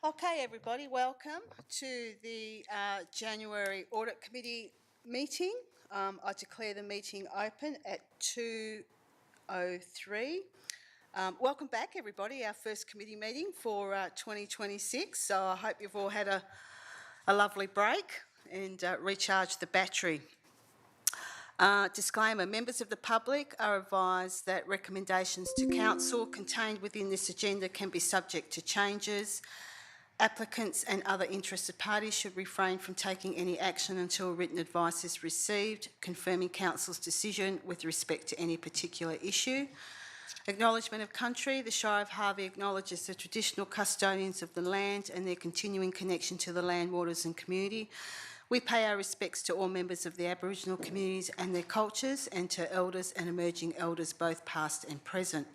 Okay, everybody, welcome to the January Audit Committee meeting. I declare the meeting open at 2:03. Welcome back, everybody, our first committee meeting for 2026. So I hope you've all had a lovely break and recharged the battery. Disclaimer, members of the public are advised that recommendations to council contained within this agenda can be subject to changes. Applicants and other interested parties should refrain from taking any action until written advice is received, confirming council's decision with respect to any particular issue. Acknowledgement of country. The Shire of Harvey acknowledges the traditional custodians of the land and their continuing connection to the land, waters and community. We pay our respects to all members of the Aboriginal communities and their cultures, and to elders and emerging elders, both past and present.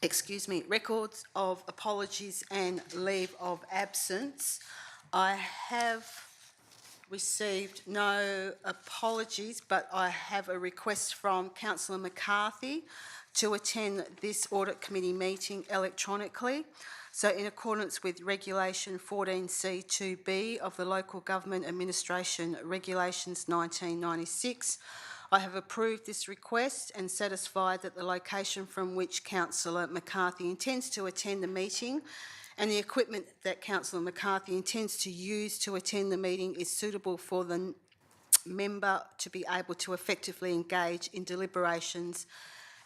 Excuse me, records of apologies and leave of absence. I have received no apologies, but I have a request from Councillor McCarthy to attend this Audit Committee meeting electronically. So in accordance with Regulation 14C2B of the Local Government Administration Regulations 1996, I have approved this request and satisfied that the location from which Councillor McCarthy intends to attend the meeting and the equipment that Councillor McCarthy intends to use to attend the meeting is suitable for the member to be able to effectively engage in deliberations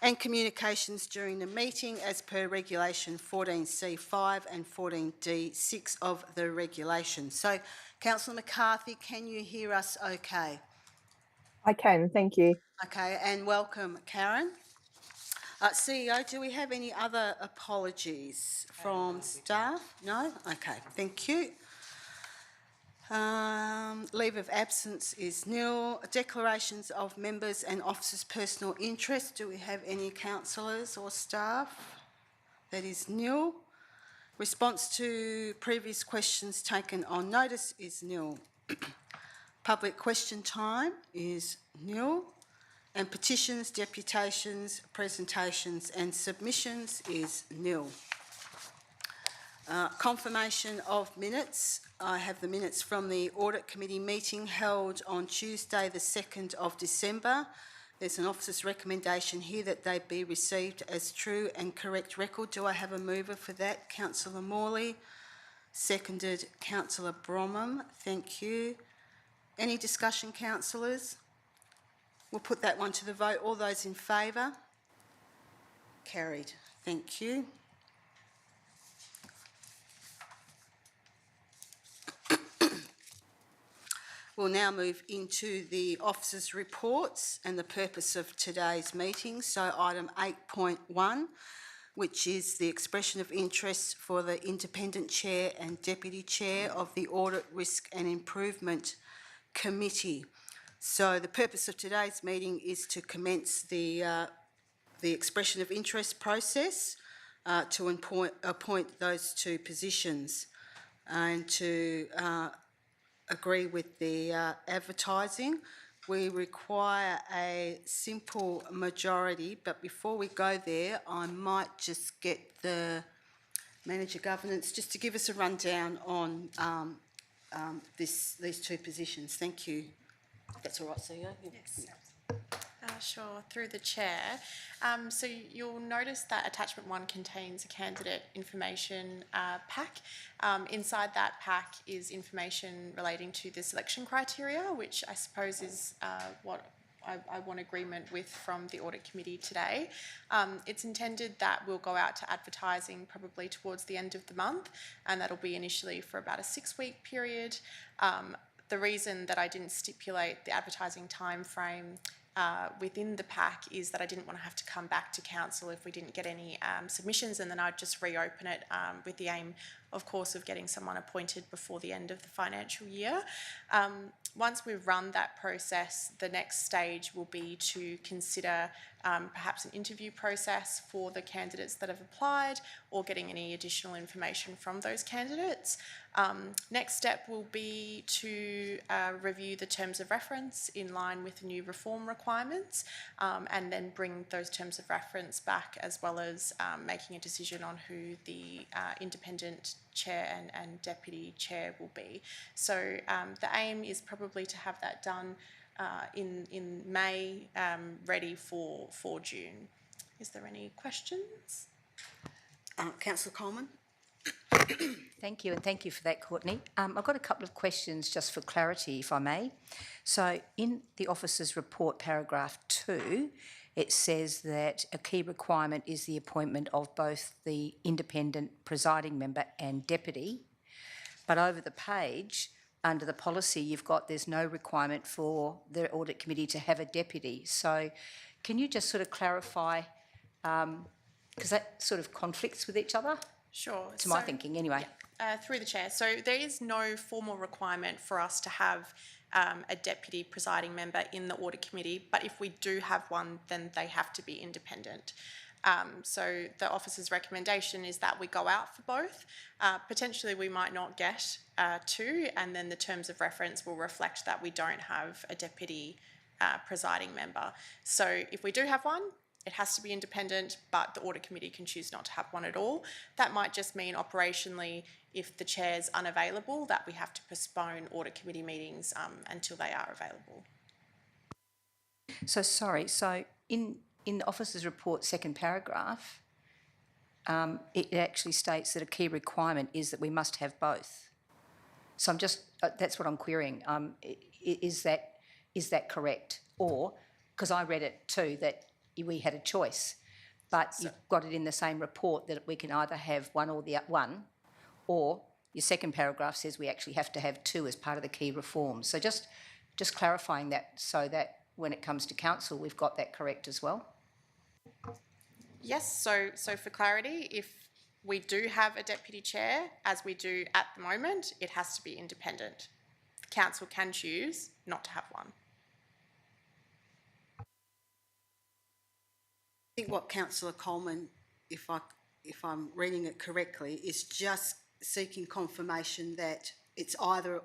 and communications during the meeting as per Regulation 14C5 and 14D6 of the regulation. So, Councillor McCarthy, can you hear us okay? I can, thank you. Okay, and welcome, Karen. CEO, do we have any other apologies from staff? No? Okay, thank you. Leave of absence is nil. Declarations of members and officers' personal interest. Do we have any councillors or staff? That is nil. Response to previous questions taken on notice is nil. Public question time is nil. And petitions, deputations, presentations and submissions is nil. Confirmation of minutes. I have the minutes from the Audit Committee meeting held on Tuesday the 2nd of December. There's an officer's recommendation here that they be received as true and correct record. Do I have a mover for that? Councillor Morley. Seconded, Councillor Bromham. Thank you. Any discussion, councillors? We'll put that one to the vote. All those in favour? Carried. Thank you. We'll now move into the officers' reports and the purpose of today's meeting. So item 8.1, which is the expression of interest for the independent chair and deputy chair of the Audit, Risk and Improvement Committee. So the purpose of today's meeting is to commence the expression of interest process to appoint those two positions and to agree with the advertising. We require a simple majority, but before we go there, I might just get the Manager Governance just to give us a rundown on these two positions. Thank you. That's all right, CEO? Yes. Sure, through the chair. So you'll notice that attachment 1 contains a candidate information pack. Inside that pack is information relating to the selection criteria, which I suppose is what I want agreement with from the Audit Committee today. It's intended that we'll go out to advertising probably towards the end of the month, and that'll be initially for about a 6-week period. The reason that I didn't stipulate the advertising time frame within the pack is that I didn't want to have to come back to council if we didn't get any submissions, and then I'd just reopen it with the aim of course, of getting someone appointed before the end of the financial year. Once we've run that process, the next stage will be to consider perhaps an interview process for the candidates that have applied, or getting any additional information from those candidates. Next step will be to review the terms of reference in line with the new reform requirements, and then bring those terms of reference back, as well as making a decision on who the independent chair and deputy chair will be. So the aim is probably to have that done in May, ready for June. Is there any questions? Councillor Coleman? Thank you, and thank you for that, Courtney. I've got a couple of questions just for clarity, if I may. So in the officer's report, paragraph 2, it says that a key requirement is the appointment of both the independent presiding member and deputy. But over the page, under the policy, you've got there's no requirement for the audit committee to have a deputy. So can you just sort of clarify, because that sort of conflicts with each other? Sure. To my thinking, anyway. Through the chair. So there is no formal requirement for us to have a deputy presiding member in the audit committee, but if we do have one, then they have to be independent. So the officer's recommendation is that we go out for both. Potentially we might not get two, and then the terms of reference will reflect that we don't have a deputy presiding member. So if we do have one, it has to be independent, but the audit committee can choose not to have one at all. That might just mean operationally, if the chair's unavailable, that we have to postpone audit committee meetings until they are available. So sorry, so in the officer's report, second paragraph, it actually states that a key requirement is that we must have both. So I'm just, that's what I'm querying. Is that correct? Or, because I read it too, that we had a choice, but you've got it in the same report that we can either have one or the one, or your second paragraph says we actually have to have two as part of the key reforms. So just clarifying that, so that when it comes to council, we've got that correct as well. Yes, so for clarity, if we do have a deputy chair, as we do at the moment, it has to be independent. The council can choose not to have one. I think what Councillor Coleman, if I'm reading it correctly, is just seeking confirmation that it's either,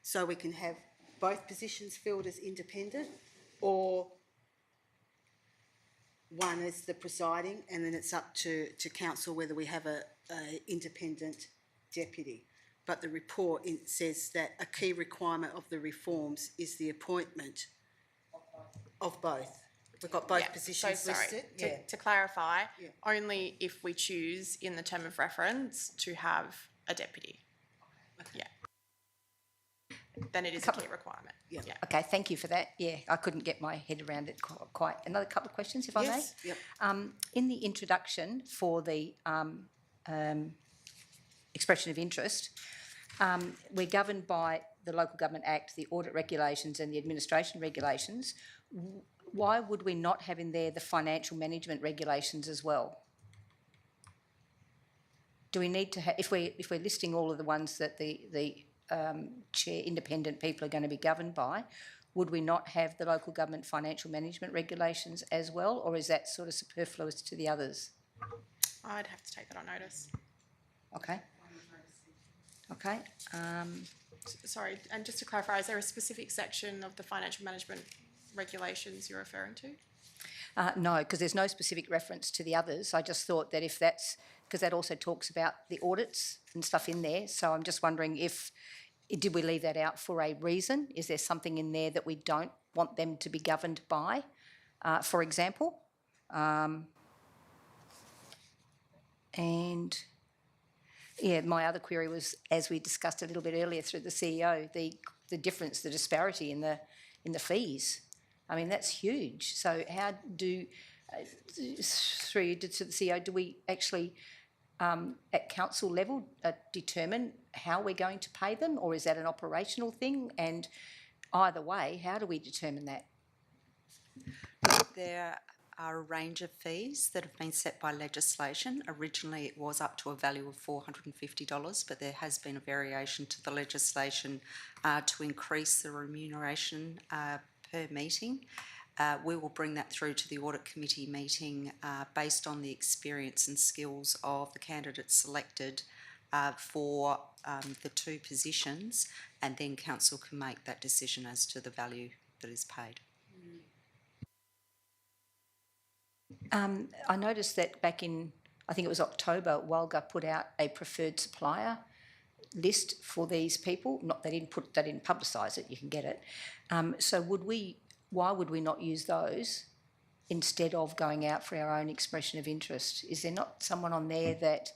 so we can have both positions filled as independent, or one as the presiding, and then it's up to council whether we have a independent deputy. But the report says that a key requirement of the reforms is the appointment of both. We've got both positions listed. To clarify, only if we choose in the term of reference to have a deputy. Okay. Yeah. Then it is a key requirement. Yeah. Okay, thank you for that. Yeah, I couldn't get my head around it quite. Another couple of questions, if I may. Yep. In the introduction for the expression of interest, we're governed by the Local Government Act, the audit regulations and the administration regulations. Why would we not have in there the financial management regulations as well? Do we need to have, if we're listing all of the ones that the chair independent people are going to be governed by, would we not have the local government financial management regulations as well, or is that sort of superfluous to the others? I'd have to take that on notice. Okay. Okay. Sorry, and just to clarify, is there a specific section of the financial management regulations you're referring to? No, because there's no specific reference to the others. I just thought that if that's, because that also talks about the audits and stuff in there, so I'm just wondering did we leave that out for a reason? Is there something in there that we don't want them to be governed by, for example? And yeah, my other query was, as we discussed a little bit earlier through the CEO, the difference, the disparity in the fees. I mean, that's huge. So how do, through to the CEO, do we actually at council level determine how we're going to pay them, or is that an operational thing? And either way, how do we determine that? There are a range of fees that have been set by legislation. Originally, it was up to a value of $450, but there has been a variation to the legislation to increase the remuneration per meeting. We will bring that through to the Audit Committee meeting based on the experience and skills of the candidates selected for the two positions, and then Council can make that decision as to the value that is paid. I noticed that back in, I think it was October, Walga put out a preferred supplier list for these people. Not they didn't publicise it. You can get it. So why would we not use those instead of going out for our own expression of interest? Is there not someone on there that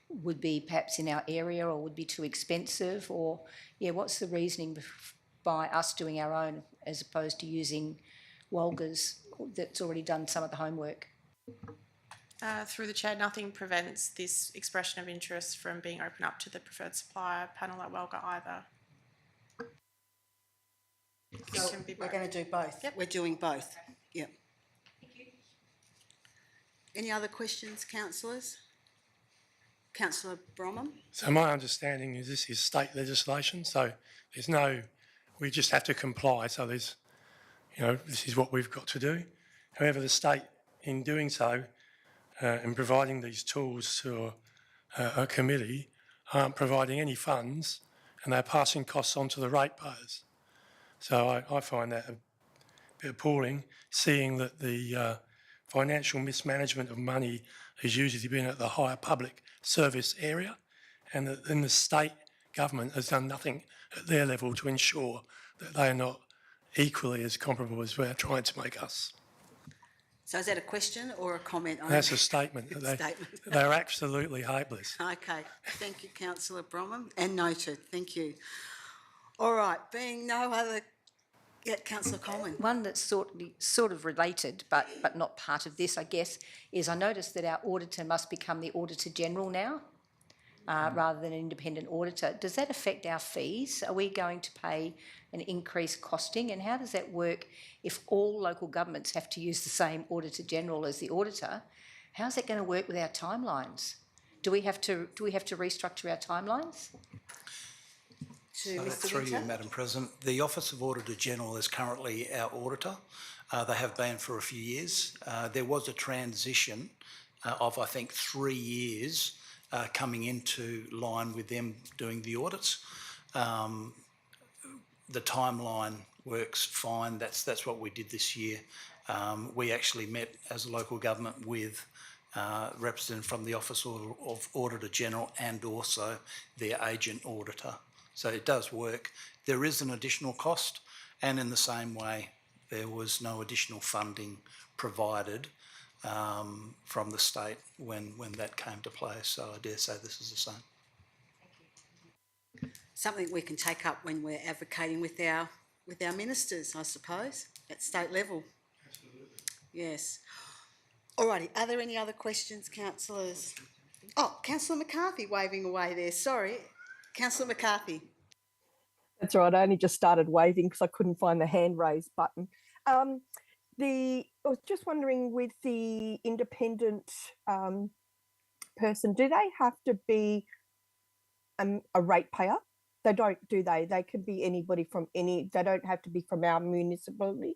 would be perhaps in our area or would be too expensive? Or what's the reasoning by us doing our own as opposed to using Walga's that's already done some of the homework? Through the chair, nothing prevents this expression of interest from being opened up to the preferred supplier panel at Walga either. So It can be we're both. going to do both. Yep. We're doing both. Yep. Thank you. Any other questions, councillors? Councillor Bromham? So my understanding is this is state legislation, so we just have to comply. So this is what we've got to do. However, the state, in doing so, and providing these tools to a committee, aren't providing any funds, and they're passing costs on to the ratepayers. So I find that a bit appalling, seeing that the financial mismanagement of money has usually been at the higher public service area, and that then the state government has done nothing at their level to ensure that they are not equally as comparable as we're trying to make us. So is that a question or a comment? That's a statement. They're absolutely hopeless. Okay, thank you, Councillor Bromham, and noted, thank you. All right, being no other... Yeah, Councillor Coleman. One that's sort of related, but not part of this, I guess, is I noticed that our auditor must become the Auditor General now, rather than an independent auditor. Does that affect our fees? Are we going to pay an increased costing? And how does that work if all local governments have to use the same Auditor General as the auditor? How's that going to work with our timelines? Do we have to restructure our timelines? Through you, Madam President, the Office of Auditor General is currently our auditor. They have been for a few years. There was a transition of, I think, 3 years coming into line with them doing the audits. The timeline works fine. That's what we did this year. We actually met as a local government with representatives from the Office of Auditor General and also their agent auditor. So it does work. There is an additional cost, and in the same way, there was no additional funding provided from the state when that came to play. So I dare say this is the same. Something we can take up when we're advocating with our ministers, I suppose, at state level. Absolutely. Yes. All righty. Are there any other questions, councillors? Oh, Councillor McCarthy waving away there. Sorry. Councillor McCarthy. That's right. I only just started waving because I couldn't find the hand raise button. I was just wondering, with the independent person, do they have to be a ratepayer? They don't, do they? They could be anybody from any. They don't have to be from our municipality.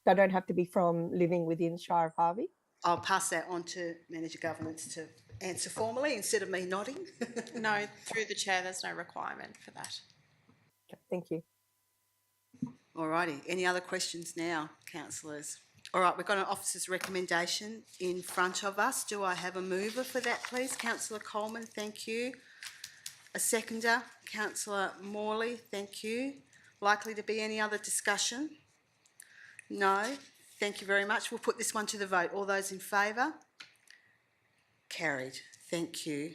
They don't have to be from living within Shire of Harvey. I'll pass that on to Manager Governance to answer formally instead of me nodding. No, through the chair, there's no requirement for that. Okay, thank you. All righty. Any other questions now, councillors? All right, we've got an officer's recommendation in front of us. Do I have a mover for that, please? Councillor Coleman, thank you. A seconder, Councillor Morley, thank you. Likely to be any other discussion? No. Thank you very much. We'll put this one to the vote. All those in favour? Carried. Thank you.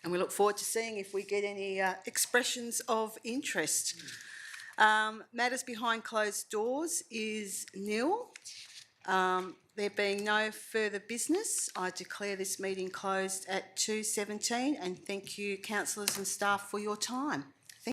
And we look forward to seeing if we get any expressions of interest. Matters behind closed doors is nil. There being no further business, I declare this meeting closed at 2:17, and thank you, councillors and staff, for your time.